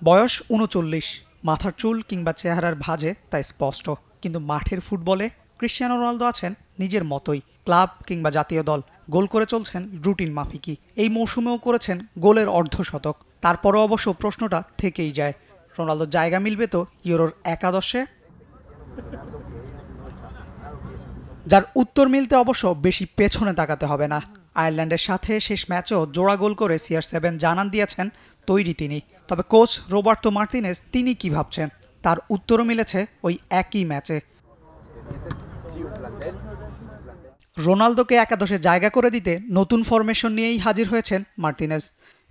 বয়স ৩৯, মাথার চুল কিংবা চেহারার ভাঁজে তা স্পষ্ট, কিন্তু মাঠের ফুটবলে ক্রিশ্চিয়ানো রোনালদো আছেন নিজের মতোই। ক্লাব কিংবা জাতীয় দল গোল করে চলছেন রুটিন মাফিকই। এই মৌসুমেও করেছেন গোলের অর্ধশতক। তারপরও অবশ্য প্রশ্নটা থেকেই যায়, রোনালদোর জায়গা মিলবে তো ইউরোর একাদশে? যার উত্তর মিলতে অবশ্য বেশি পেছনে তাকাতে হবে না। আয়ারল্যান্ডের সাথে শেষ ম্যাচেও জোড়া গোল করে CR7 জানান দিয়েছেন তৈরি তিনি। তবে কোচ রোবার্তো মার্তিনেজ তিনি কি ভাবছেন, তার উত্তরও মিলেছে ওই একই ম্যাচে। রোনালদোকে একাদশে জায়গা করে দিতে নতুন ফরমেশন নিয়েই হাজির হয়েছেন মার্তিনেজ,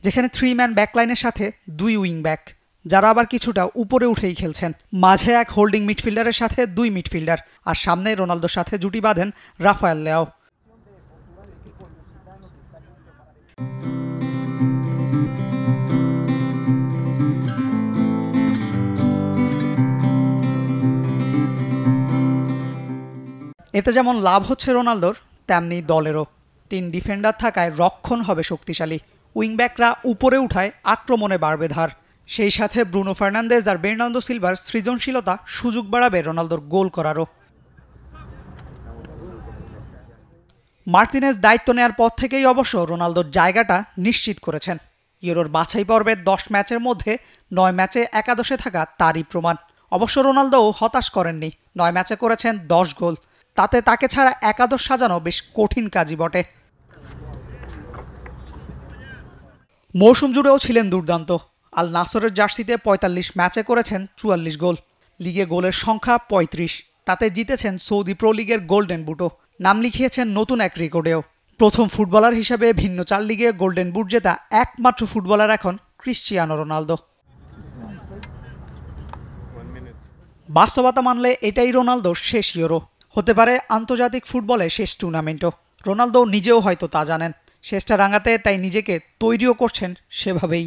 যেখানে 3 ম্যান ব্যাকলাইনের সাথে 2 উইং ব্যাক, যারা আবার কিছুটা উপরে উঠেই খেলছেন। মাঝে এক হোল্ডিং মিডফিল্ডারের সাথে 2 মিডফিল্ডার, আর সামনে রোনালদোর সাথে জুটি বাঁধেন রাফায়েল লেয়াও। এতে যেমন লাভ হচ্ছে রোনালদোর, তেমনি দলেরও। 3 ডিফেন্ডার থাকায় রক্ষণ হবে শক্তিশালী, উইংব্যাকরা উপরে উঠায় আক্রমণে বাড়বে ধার। সেই সাথে ব্রুনো ফার্নান্দেজ আর বের্নার্দো সিলভার সৃজনশীলতা সুযোগ বাড়াবে রোনালদোর গোল করারও। মার্তিনেজ দায়িত্ব নেয়ার পর থেকেই অবশ্য রোনালদোর জায়গাটা নিশ্চিত করেছেন। ইউরোর বাছাই পর্বের 10 ম্যাচের মধ্যে 9 ম্যাচে একাদশে থাকা তারই প্রমাণ। অবশ্য রোনালদোও হতাশ করেননি, 9 ম্যাচে করেছেন 10 গোল। তাতে তাকে ছাড়া একাদশ সাজানো বেশ কঠিন কাজই বটে। মৌসুম জুড়েও ছিলেন দুর্দান্ত। আল নাসরের জার্সিতে 45 ম্যাচে করেছেন 44 গোল। লিগে গোলের সংখ্যা 35, তাতে জিতেছেন সৌদি প্রো লিগের গোল্ডেন বুটও। নাম লিখিয়েছেন নতুন এক রেকর্ডেও। প্রথম ফুটবলার হিসেবে ভিন্ন 4 লিগে গোল্ডেন বুট জেতা একমাত্র ফুটবলার এখন ক্রিশ্চিয়ানো রোনালদো। বাস্তবতা মানলে এটাই রোনালদোর শেষ ইউরো, হতে পারে আন্তর্জাতিক ফুটবলে শেষ টুর্নামেন্টও। রোনালদো নিজেও হয়তো তা জানেন। শেষটা রাঙাতে তাই নিজেকে তৈরিও করছেন সেভাবেই।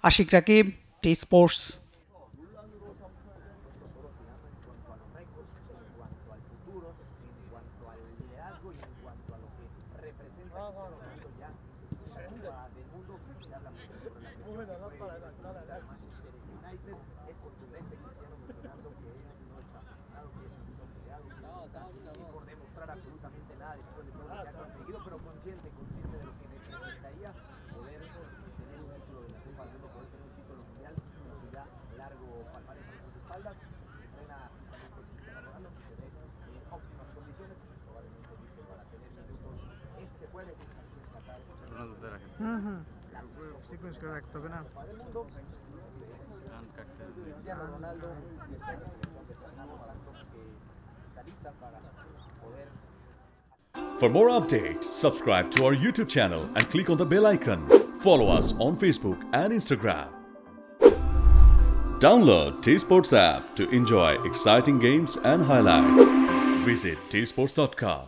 Ashiq Rakib, T Sports. Y por demostrar absolutamente nada después de todo lo que ha conseguido, pero consciente de lo que necesitaría poder tener un éxito de la Copa del Mundo, poder tener un título mundial, un ya largo palmarés a sus espaldas. Entrena justamente Cristiano Ronaldo, que se ve en óptimas condiciones, probablemente listo para tener minutos este jueves aquí en Qatar. Ronaldo será que sequence করে রাখতে হবে না। Cristiano Ronaldo que está en la selección de Fernando Santos, que está lista para poder. For more updates, subscribe to our YouTube channel and click on the bell icon. Follow us on Facebook and Instagram. Download T-Sports app to enjoy exciting games and highlights. Visit tsports.com.